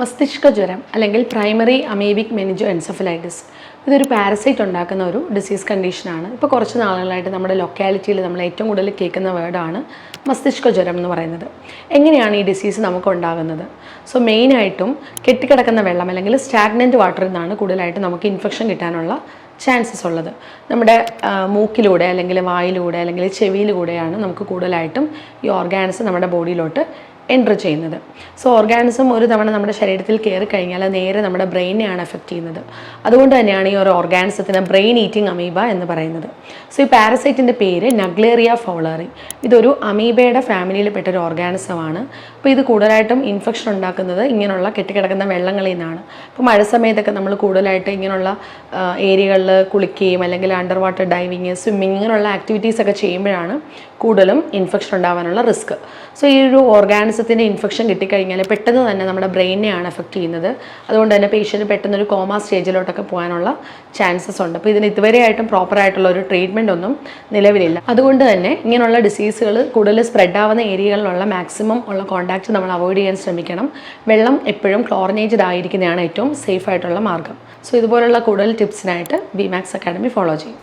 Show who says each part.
Speaker 1: മസ്തിഷ്ക ജ്വരം അല്ലെങ്കിൽ പ്രൈമറി അമീബിക് മെനിഞ്ചോ എൻസെഫലൈറ്റിസ് ഇതൊരു പാരസൈറ്റ് ഉണ്ടാക്കുന്ന ഒരു ഡിസീസ് കണ്ടീഷനാണ്. ഇപ്പോൾ കുറച്ച് നാളുകളായിട്ട് നമ്മുടെ ലൊക്കാലിറ്റിയിൽ നമ്മൾ ഏറ്റവും കൂടുതൽ കേൾക്കുന്ന വേർഡാണ് മസ്തിഷ്ക ജ്വരം എന്ന് പറയുന്നത്. എങ്ങനെയാണ് ഈ ഡിസീസ് നമുക്ക് ഉണ്ടാകുന്നത്? സോ മെയിനായിട്ടും കെട്ടിക്കിടക്കുന്ന വെള്ളം അല്ലെങ്കിൽ സ്റ്റാഗ്നൻറ്റ് വാട്ടറിൽ നിന്നാണ് കൂടുതലായിട്ട് നമുക്ക് ഇൻഫെക്ഷൻ കിട്ടാനുള്ള ചാൻസസ് ഉള്ളത്. നമ്മുടെ മൂക്കിലൂടെ അല്ലെങ്കിൽ വായിലൂടെ അല്ലെങ്കിൽ ചെവിയിലൂടെയാണ് നമുക്ക് കൂടുതലായിട്ടും ഈ ഓർഗാനിസം നമ്മുടെ ബോഡിയിലോട്ട് എൻറ്റർ ചെയ്യുന്നത്. സോ ഓർഗാനിസം ഒരു തവണ നമ്മുടെ ശരീരത്തിൽ കയറി കഴിഞ്ഞാൽ അത് നേരെ നമ്മുടെ ബ്രെയിനെയാണ് എഫക്റ്റ് ചെയ്യുന്നത്. അതുകൊണ്ട് തന്നെയാണ് ഈ ഒരു ഓർഗാനിസത്തിന് ബ്രെയിൻ ഈറ്റിംഗ് അമീബ എന്ന് പറയുന്നത്. സോ ഈ പാരസൈറ്റിൻ്റെ പേര് നഗ്ലേറിയ ഫൗളറി. ഇതൊരു അമീബയുടെ ഫാമിലിയിൽ പെട്ട ഒരു ഓർഗാനിസമാണ്. അപ്പോൾ ഇത് കൂടുതലായിട്ടും ഇൻഫെക്ഷൻ ഉണ്ടാക്കുന്നത് ഇങ്ങനെയുള്ള കെട്ടിക്കിടക്കുന്ന വെള്ളങ്ങളിൽ നിന്നാണ്. അപ്പോൾ മഴ സമയത്തൊക്കെ നമ്മൾ കൂടുതലായിട്ട് ഇങ്ങനെയുള്ള ഏരിയകളിൽ കുളിക്കുകയും അല്ലെങ്കിൽ അണ്ടർ വാട്ടർ ഡൈവിങ്, സ്വിമ്മിങ് ഇങ്ങനെയുള്ള ആക്ടിവിറ്റീസൊക്കെ ചെയ്യുമ്പോഴാണ് കൂടുതലും ഇൻഫെക്ഷൻ ഉണ്ടാകാനുള്ള റിസ്ക്. സോ ഈ ഒരു ഓർഗാനിസത്തിൻ്റെ ഇൻഫെക്ഷൻ കിട്ടിക്കഴിഞ്ഞാൽ പെട്ടെന്ന് തന്നെ നമ്മുടെ ബ്രെയിനെയാണ് എഫക്റ്റ് ചെയ്യുന്നത്. അതുകൊണ്ട് തന്നെ പേഷ്യൻറ്റ് പെട്ടെന്നൊരു കോമ സ്റ്റേജിലോട്ടൊക്കെ പോകാനുള്ള ചാൻസസ് ഉണ്ട്. അപ്പോൾ ഇതിന് ഇതുവരെയായിട്ടും പ്രോപ്പറായിട്ടുള്ള ഒരു ട്രീറ്റ്മെൻ്റ് ഒന്നും നിലവിലില്ല. അതുകൊണ്ട് തന്നെ ഇങ്ങനെയുള്ള ഡിസീസുകൾ കൂടുതൽ സ്പ്രെഡ് ആവുന്ന ഏരിയകളിലുള്ള മാക്സിമം ഉള്ള കോൺടാക്റ്റ് നമ്മൾ അവോയ്ഡ് ചെയ്യാൻ ശ്രമിക്കണം. വെള്ളം എപ്പോഴും ക്ലോറിനേറ്റഡ് ആയിരിക്കുന്നതാണ് ഏറ്റവും സേഫ് ആയിട്ടുള്ള മാർഗ്ഗം. സോ ഇതുപോലുള്ള കൂടുതൽ ടിപ്സിനായിട്ട് ബിമാക്സ് അക്കാഡമി ഫോളോ ചെയ്യും.